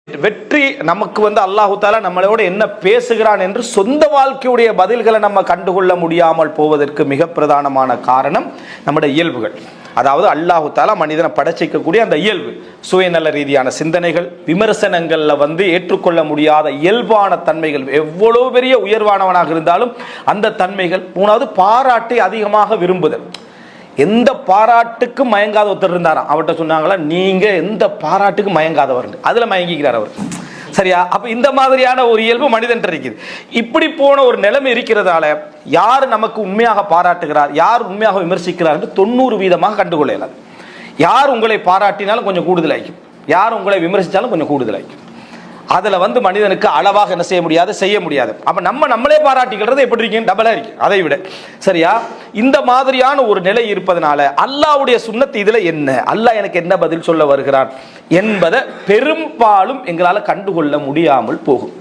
வெற்றி நமக்கு அல்லாஹு தாலா நம்மளோட என்ன பேசுகிறான் என்று சொந்த வாழ்க்கையுடைய பதில்களை நம்ம கண்டுகொள்ள முடியாமல் போவதற்கு மிக பிரதானமான காரணம் நம்முடைய இயல்புகள். அதாவது அல்லாஹு தாலா மனிதனை படைச்சிக்கக்கூடிய அந்த இயல்பு, சுயநல ரீதியான சிந்தனைகள், விமர்சனங்கள்ல ஏற்றுக்கொள்ள முடியாத இயல்பான தன்மைகள், எவ்வளவு பெரிய உயர்வானவனாக இருந்தாலும் அந்த தன்மைகள். மூணாவது, பாராட்டை அதிகமாக விரும்புதல். எந்த பாராட்டுக்கும் மயங்காத ஒருத்தர் இருந்தாராம். அவர்கிட்ட சொன்னாங்களா, நீங்க எந்த பாராட்டுக்கும் மயங்காதவர், அதுல மயங்கிக்கிறார் அவர். சரியா? அப்ப இந்த மாதிரியான ஒரு இயல்பு மனிதன் இருக்குது. இப்படி போன ஒரு நிலைமை இருக்கிறதால யார் நமக்கு உண்மையாக பாராட்டுகிறார், யார் உண்மையாக விமர்சிக்கிறார் என்று 90% கண்டுகொள்ளலாம். யார் உங்களை பாராட்டினாலும் கொஞ்சம் கூடுதலாகும், யார் உங்களை விமர்சித்தாலும் கொஞ்சம் கூடுதலாகும். அதுல மனிதனுக்கு அளவாக என்ன செய்ய முடியாது. அப்ப நம்மளே பாராட்டிக்கிறது எப்படி இருக்கு, டபுளா இருக்கு அதை விட. சரியா? இந்த மாதிரியான ஒரு நிலை இருப்பதனால அல்லாஹ்வுடைய சுன்னத் இதுல என்ன, அல்லாஹ் எனக்கு என்ன பதில் சொல்ல வருகிறார் என்பதை பெரும்பாலும் எங்களால கண்டுகொள்ள முடியாமல் போகும்.